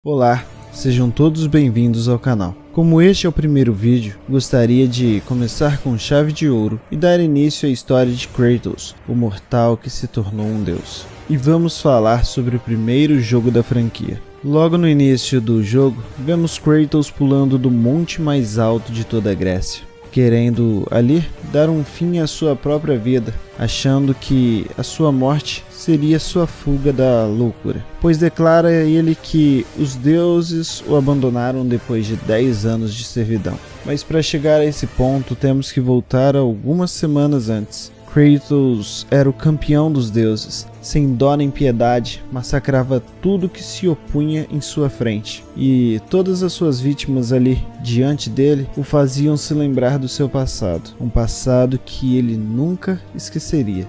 Olá, sejam todos bem-vindos ao canal. Como este é o primeiro vídeo, gostaria de começar com chave de ouro e dar início à história de Kratos, o mortal que se tornou um deus. E vamos falar sobre o primeiro jogo da franquia. Logo no início do jogo, vemos Kratos pulando do monte mais alto de toda a Grécia, querendo ali dar um fim à sua própria vida, achando que a sua morte seria sua fuga da loucura, pois declara ele que os deuses o abandonaram depois de 10 anos de servidão. Mas para chegar a esse ponto temos que voltar algumas semanas antes. Kratos era o campeão dos deuses, sem dó nem piedade, massacrava tudo que se opunha em sua frente, e todas as suas vítimas ali diante dele o faziam se lembrar do seu passado, um passado que ele nunca esqueceria.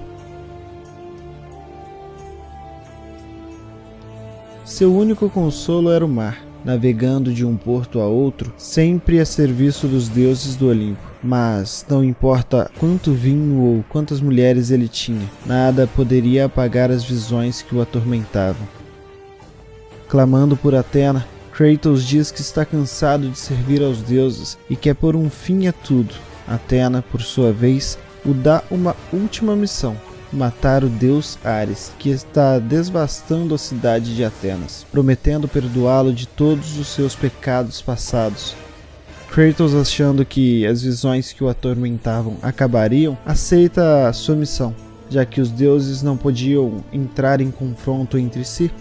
Seu único consolo era o mar, navegando de um porto a outro, sempre a serviço dos deuses do Olimpo. Mas não importa quanto vinho ou quantas mulheres ele tinha, nada poderia apagar as visões que o atormentavam. Clamando por Atena, Kratos diz que está cansado de servir aos deuses e quer pôr um fim a tudo. Atena, por sua vez, o dá uma última missão: matar o deus Ares, que está devastando a cidade de Atenas, prometendo perdoá-lo de todos os seus pecados passados. Kratos, achando que as visões que o atormentavam acabariam, aceita a sua missão, já que os deuses não podiam entrar em confronto entre si.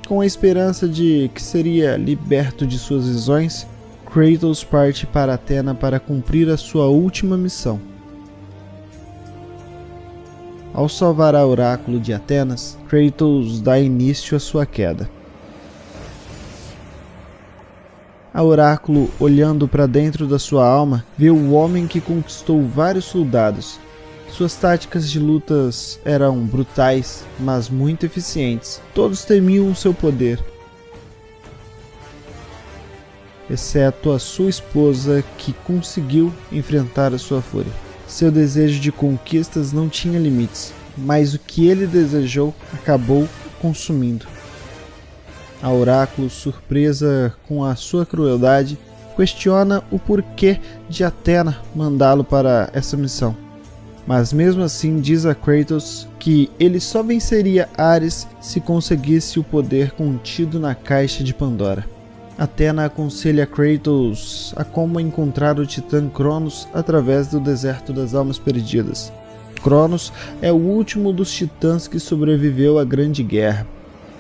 Com a esperança de que seria liberto de suas visões, Kratos parte para Atena para cumprir a sua última missão. Ao salvar a oráculo de Atenas, Kratos dá início à sua queda. A oráculo, olhando para dentro da sua alma, vê o homem que conquistou vários soldados. Suas táticas de lutas eram brutais, mas muito eficientes. Todos temiam seu poder, exceto a sua esposa, que conseguiu enfrentar a sua fúria. Seu desejo de conquistas não tinha limites, mas o que ele desejou acabou consumindo. A oráculo, surpresa com a sua crueldade, questiona o porquê de Atena mandá-lo para essa missão. Mas mesmo assim diz a Kratos que ele só venceria Ares se conseguisse o poder contido na caixa de Pandora. Atena aconselha Kratos a como encontrar o titã Cronos através do deserto das almas perdidas. Cronos é o último dos titãs que sobreviveu à Grande Guerra,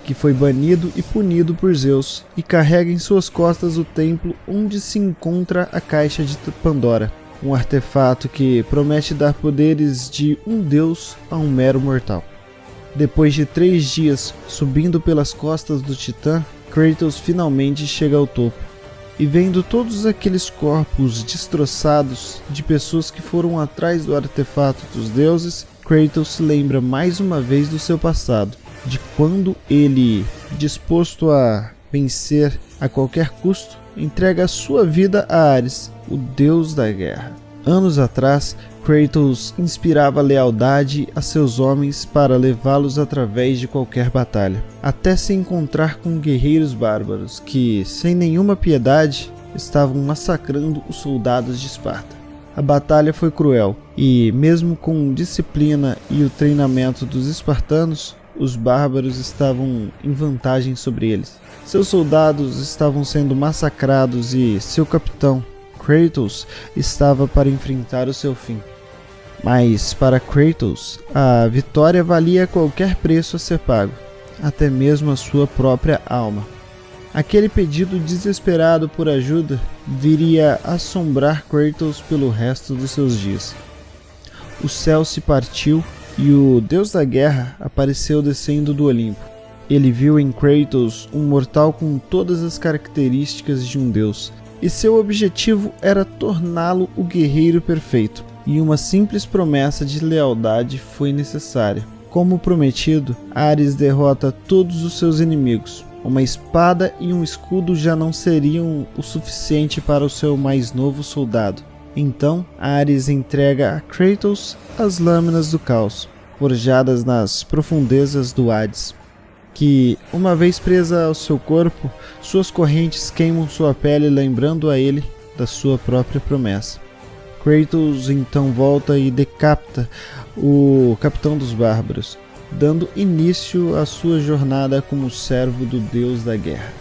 que foi banido e punido por Zeus, e carrega em suas costas o templo onde se encontra a caixa de Pandora, um artefato que promete dar poderes de um deus a um mero mortal. Depois de 3 dias subindo pelas costas do titã, Kratos finalmente chega ao topo, e vendo todos aqueles corpos destroçados de pessoas que foram atrás do artefato dos deuses, Kratos se lembra mais uma vez do seu passado, de quando ele, disposto a vencer a qualquer custo, entrega a sua vida a Ares, o deus da guerra. Anos atrás, Kratos inspirava lealdade a seus homens para levá-los através de qualquer batalha, até se encontrar com guerreiros bárbaros que, sem nenhuma piedade, estavam massacrando os soldados de Esparta. A batalha foi cruel, e mesmo com disciplina e o treinamento dos espartanos, os bárbaros estavam em vantagem sobre eles. Seus soldados estavam sendo massacrados e seu capitão, Kratos, estava para enfrentar o seu fim. Mas para Kratos, a vitória valia qualquer preço a ser pago, até mesmo a sua própria alma. Aquele pedido desesperado por ajuda viria a assombrar Kratos pelo resto dos seus dias. O céu se partiu e o deus da guerra apareceu descendo do Olimpo. Ele viu em Kratos um mortal com todas as características de um deus, e seu objetivo era torná-lo o guerreiro perfeito, e uma simples promessa de lealdade foi necessária. Como prometido, Ares derrota todos os seus inimigos. Uma espada e um escudo já não seriam o suficiente para o seu mais novo soldado. Então, Ares entrega a Kratos as lâminas do caos, forjadas nas profundezas do Hades. que, uma vez presa ao seu corpo, suas correntes queimam sua pele, lembrando a ele da sua própria promessa. Kratos então volta e decapita o capitão dos bárbaros, dando início à sua jornada como servo do deus da guerra.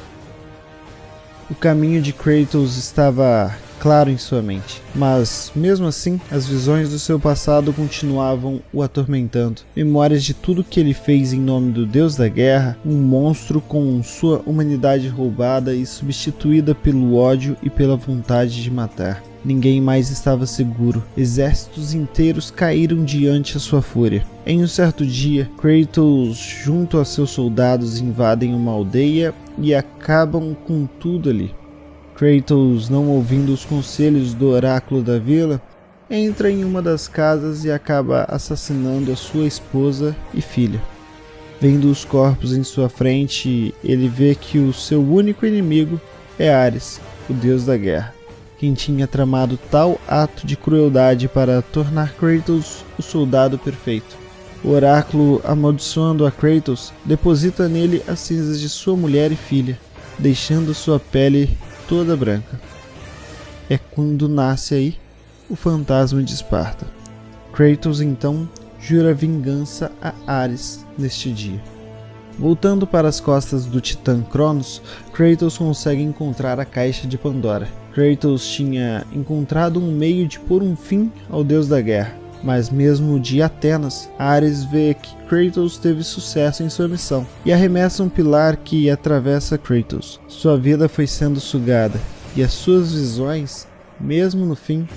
O caminho de Kratos estava claro em sua mente, mas mesmo assim as visões do seu passado continuavam o atormentando. Memórias de tudo que ele fez em nome do deus da guerra, um monstro com sua humanidade roubada e substituída pelo ódio e pela vontade de matar. Ninguém mais estava seguro. Exércitos inteiros caíram diante a sua fúria. Em um certo dia, Kratos, junto a seus soldados, invadem uma aldeia e acabam com tudo ali. Kratos, não ouvindo os conselhos do oráculo da vila, entra em uma das casas e acaba assassinando a sua esposa e filha. Vendo os corpos em sua frente, ele vê que o seu único inimigo é Ares, o deus da guerra, quem tinha tramado tal ato de crueldade para tornar Kratos o soldado perfeito. O oráculo, amaldiçoando a Kratos, deposita nele as cinzas de sua mulher e filha, deixando sua pele toda branca. É quando nasce aí o fantasma de Esparta. Kratos então jura vingança a Ares neste dia. Voltando para as costas do titã Cronos, Kratos consegue encontrar a Caixa de Pandora. Kratos tinha encontrado um meio de pôr um fim ao deus da guerra, mas mesmo de Atenas, Ares vê que Kratos teve sucesso em sua missão e arremessa um pilar que atravessa Kratos. Sua vida foi sendo sugada e as suas visões, mesmo no fim,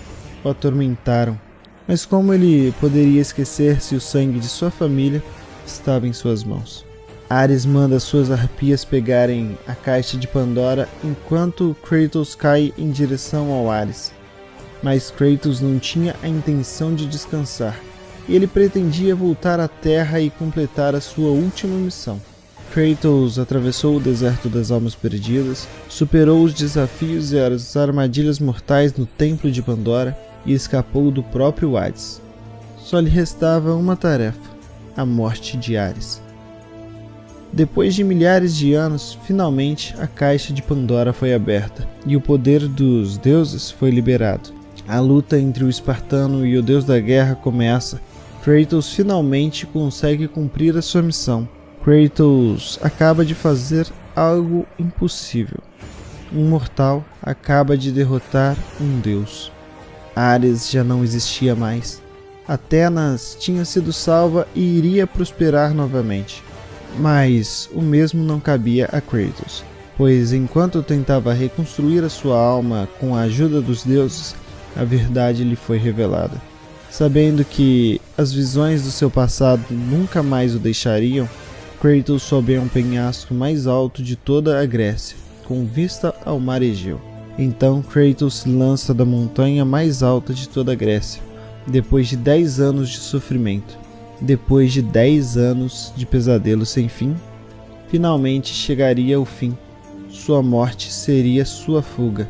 o atormentaram. Mas como ele poderia esquecer se o sangue de sua família estava em suas mãos? Ares manda suas arpias pegarem a Caixa de Pandora enquanto Kratos cai em direção ao Ares. Mas Kratos não tinha a intenção de descansar, e ele pretendia voltar à Terra e completar a sua última missão. Kratos atravessou o deserto das almas perdidas, superou os desafios e as armadilhas mortais no Templo de Pandora e escapou do próprio Hades. Só lhe restava uma tarefa: a morte de Ares. Depois de milhares de anos, finalmente a Caixa de Pandora foi aberta e o poder dos deuses foi liberado. A luta entre o espartano e o deus da guerra começa. Kratos finalmente consegue cumprir a sua missão. Kratos acaba de fazer algo impossível. Um mortal acaba de derrotar um deus. Ares já não existia mais. Atenas tinha sido salva e iria prosperar novamente. Mas o mesmo não cabia a Kratos, pois enquanto tentava reconstruir a sua alma com a ajuda dos deuses, a verdade lhe foi revelada. Sabendo que as visões do seu passado nunca mais o deixariam, Kratos sobe a um penhasco mais alto de toda a Grécia, com vista ao mar Egeu. Então Kratos se lança da montanha mais alta de toda a Grécia, depois de 10 anos de sofrimento. Depois de 10 anos de pesadelo sem fim, finalmente chegaria o fim. Sua morte seria sua fuga.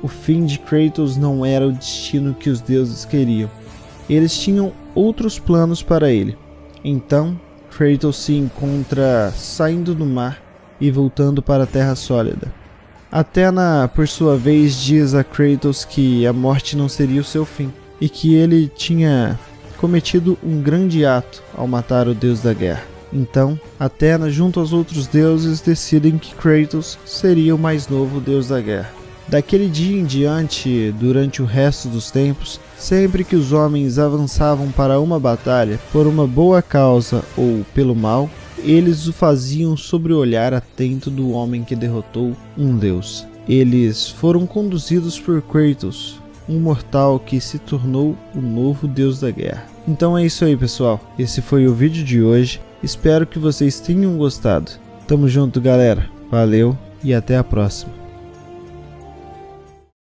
O fim de Kratos não era o destino que os deuses queriam. Eles tinham outros planos para ele. Então, Kratos se encontra saindo do mar e voltando para a Terra Sólida. Athena, por sua vez, diz a Kratos que a morte não seria o seu fim e que ele tinha cometido um grande ato ao matar o deus da guerra. Então, Athena, junto aos outros deuses, decidem que Kratos seria o mais novo deus da guerra. Daquele dia em diante, durante o resto dos tempos, sempre que os homens avançavam para uma batalha, por uma boa causa ou pelo mal, eles o faziam sob o olhar atento do homem que derrotou um deus. Eles foram conduzidos por Kratos, um mortal que se tornou o novo deus da guerra. Então é isso aí, pessoal. Esse foi o vídeo de hoje. Espero que vocês tenham gostado. Tamo junto, galera. Valeu e até a próxima.